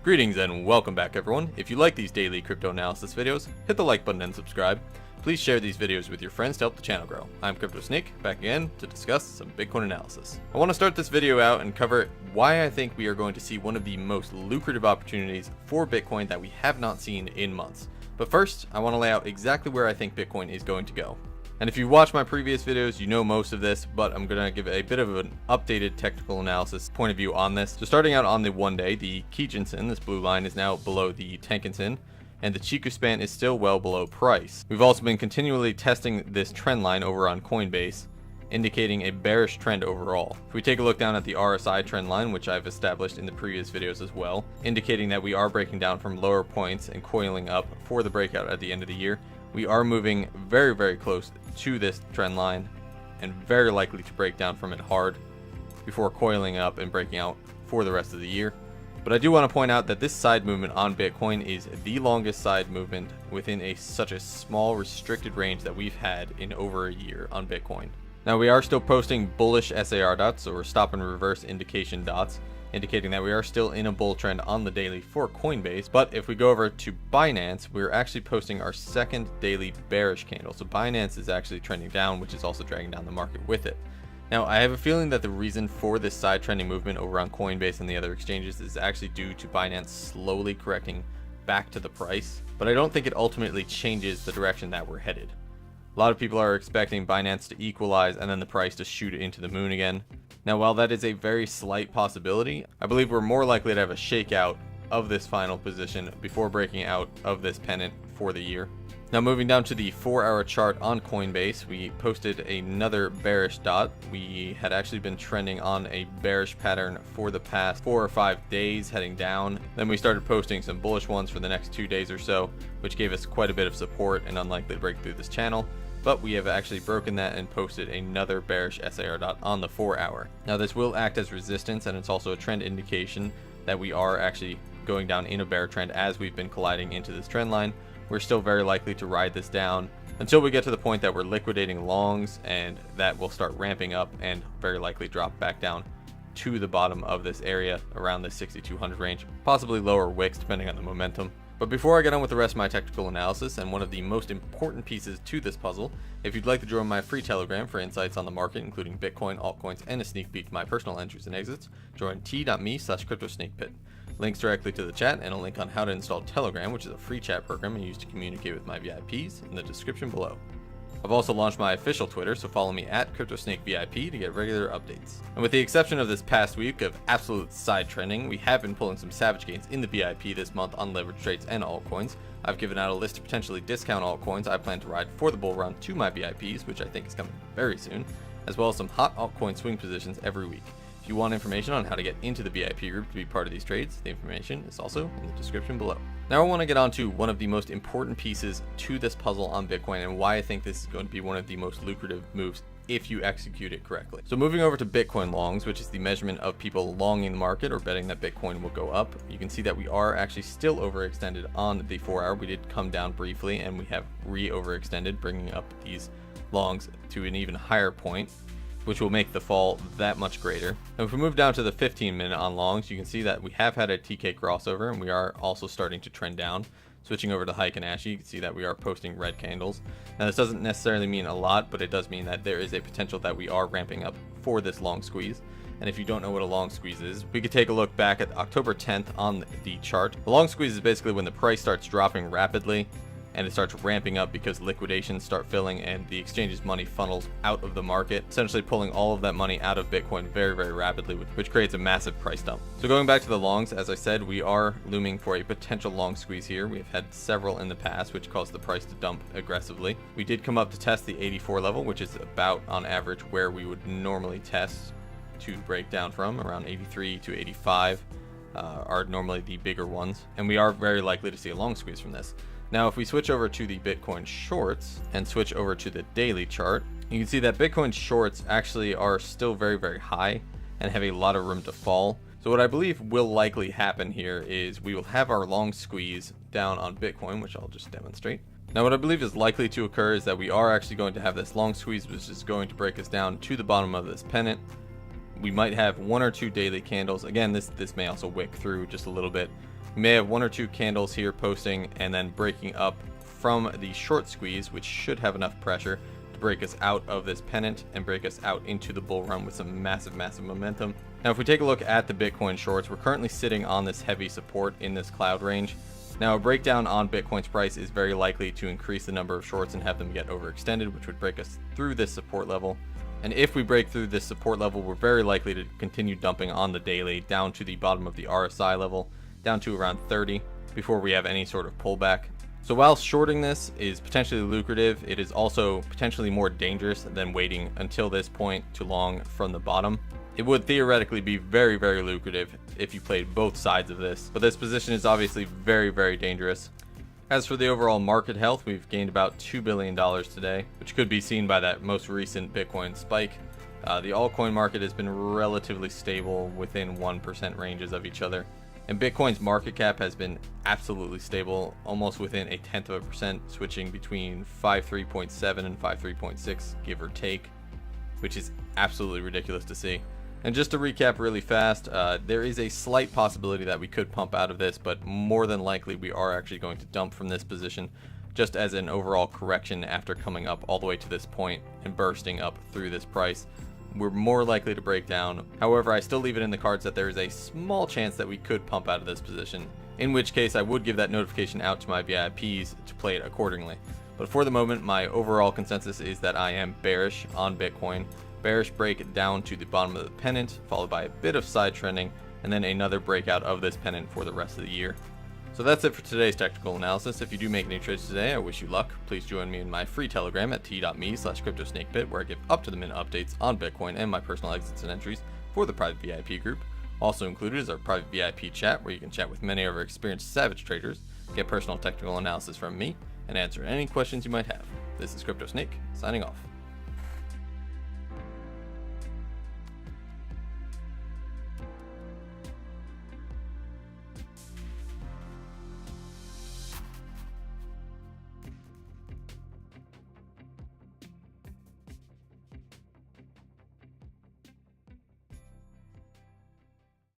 Greetings and welcome back everyone. If you like these daily crypto analysis videos, hit the like button and subscribe. Please share these videos with your friends to help the channel grow. I'm CryptoSnake, back again to discuss some Bitcoin analysis. I want to start this video out and cover why I think we are going to see one of the most lucrative opportunities for Bitcoin that we have not seen in months. But first, I want to lay out exactly where I think Bitcoin is going to go. And if you watched my previous videos, you know most of this, but I'm going to give a bit of an updated technical analysis point of view on this. So starting out on the 1 day, the Kijun-sen, this blue line, is now below the Tenkan-sen, and the Chikou span is still well below price. We've also been continually testing this trend line over on Coinbase, indicating a bearish trend overall. If we take a look down at the RSI trend line, which I've established in the previous videos as well, indicating that we are breaking down from lower points and coiling up for the breakout at the end of the year, we are moving very, very close to this trend line and very likely to break down from it hard before coiling up and breaking out for the rest of the year. But I do want to point out that this side movement on Bitcoin is the longest side movement within such a small restricted range that we've had in over a year on Bitcoin. Now we are still posting bullish SAR dots, or stop and reverse indication dots, indicating that we are still in a bull trend on the daily for Coinbase. But if we go over to Binance, we're actually posting our second daily bearish candle. So Binance is actually trending down, which is also dragging down the market with it. Now, I have a feeling that the reason for this side trending movement over on Coinbase and the other exchanges is actually due to Binance slowly correcting back to the price, but I don't think it ultimately changes the direction that we're headed. A lot of people are expecting Binance to equalize and then the price to shoot it into the moon again. Now, while that is a very slight possibility, I believe we're more likely to have a shakeout of this final position before breaking out of this pennant for the year. Now, moving down to the 4-hour chart on Coinbase, we posted another bearish dot. We had actually been trending on a bearish pattern for the past 4 or 5 days, heading down. Then we started posting some bullish ones for the next 2 days or so, which gave us quite a bit of support and unlikely to break through this channel. But we have actually broken that and posted another bearish SAR dot on the 4-hour. Now, this will act as resistance, and it's also a trend indication that we are actually going down in a bear trend as we've been colliding into this trend line. We're still very likely to ride this down until we get to the point that we're liquidating longs, and that will start ramping up and very likely drop back down to the bottom of this area around the 6,200 range, possibly lower wicks depending on the momentum. But before I get on with the rest of my technical analysis and one of the most important pieces to this puzzle, if you'd like to join my free Telegram for insights on the market, including Bitcoin, altcoins, and a sneak peek to my personal entries and exits, join t.me/CryptoSnakePit. Links directly to the chat and a link on how to install Telegram, which is a free chat program I use to communicate with my VIPs, in the description below. I've also launched my official Twitter, so follow me at CryptoSnakeVIP to get regular updates. And with the exception of this past week of absolute side trending, we have been pulling some savage gains in the VIP this month on leverage trades and altcoins. I've given out a list of potentially discount altcoins I plan to ride for the bull run to my VIPs, which I think is coming very soon, as well as some hot altcoin swing positions every week. If you want information on how to get into the VIP group to be part of these trades, the information is also in the description below. Now I want to get on to one of the most important pieces to this puzzle on Bitcoin and why I think this is going to be one of the most lucrative moves if you execute it correctly. So moving over to Bitcoin longs, which is the measurement of people longing the market or betting that Bitcoin will go up, you can see that we are actually still overextended on the 4-hour. We did come down briefly and we have re-overextended, bringing up these longs to an even higher point, which will make the fall that much greater. And if we move down to the 15-minute on longs, you can see that we have had a TK crossover and we are also starting to trend down. Switching over to Heikin Ashi, you can see that we are posting red candles. Now this doesn't necessarily mean a lot, but it does mean that there is a potential that we are ramping up for this long squeeze. And if you don't know what a long squeeze is, we could take a look back at October 10th on the chart. A long squeeze is basically when the price starts dropping rapidly and it starts ramping up because liquidations start filling and the exchange's money funnels out of the market, essentially pulling all of that money out of Bitcoin very, very rapidly, which creates a massive price dump. So going back to the longs, as I said, we are looming for a potential long squeeze here. We've had several in the past, which caused the price to dump aggressively. We did come up to test the 84 level, which is about on average where we would normally test to break down from. Around 83 to 85 are normally the bigger ones, and we are very likely to see a long squeeze from this. Now, if we switch over to the Bitcoin shorts and switch over to the daily chart, you can see that Bitcoin shorts actually are still very, very high and have a lot of room to fall. So what I believe will likely happen here is we will have our long squeeze down on Bitcoin, which I'll just demonstrate. Now, what I believe is likely to occur is that we are actually going to have this long squeeze, which is going to break us down to the bottom of this pennant. We might have 1 or 2 daily candles. Again, this may also wick through just a little bit. We may have one or two candles here posting and then breaking up from the short squeeze, which should have enough pressure to break us out of this pennant and break us out into the bull run with some massive momentum. Now if we take a look at the Bitcoin shorts, we're currently sitting on this heavy support in this cloud range. Now a breakdown on Bitcoin's price is very likely to increase the number of shorts and have them get overextended, which would break us through this support level. And if we break through this support level, we're very likely to continue dumping on the daily down to the bottom of the RSI level, down to around 30, before we have any sort of pullback. So while shorting this is potentially lucrative, it is also potentially more dangerous than waiting until this point to long from the bottom. It would theoretically be very, very lucrative if you played both sides of this, but this position is obviously very, very dangerous. As for the overall market health, we've gained about $2 billion today, which could be seen by that most recent Bitcoin spike. The altcoin market has been relatively stable within 1% ranges of each other. And Bitcoin's market cap has been absolutely stable, almost within 0.1%, switching between 53.7 and 53.6, give or take, which is absolutely ridiculous to see. And just to recap really fast, there is a slight possibility that we could pump out of this, but more than likely we are actually going to dump from this position, just as an overall correction after coming up all the way to this point and bursting up through this price. We're more likely to break down. However, I still leave it in the cards that there is a small chance that we could pump out of this position, in which case I would give that notification out to my VIPs to play it accordingly. But for the moment, my overall consensus is that I am bearish on Bitcoin. Bearish break down to the bottom of the pennant, followed by a bit of side trending, and then another breakout of this pennant for the rest of the year. So that's it for today's technical analysis. If you do make any trades today, I wish you luck. Please join me in my free Telegram at t.me/CryptoSnakeBit, where I give up-to-the-minute updates on Bitcoin and my personal exits and entries for the private VIP group. Also included is our private VIP chat, where you can chat with many of our experienced Savage traders, get personal technical analysis from me, and answer any questions you might have. This is CryptoSnake, signing off.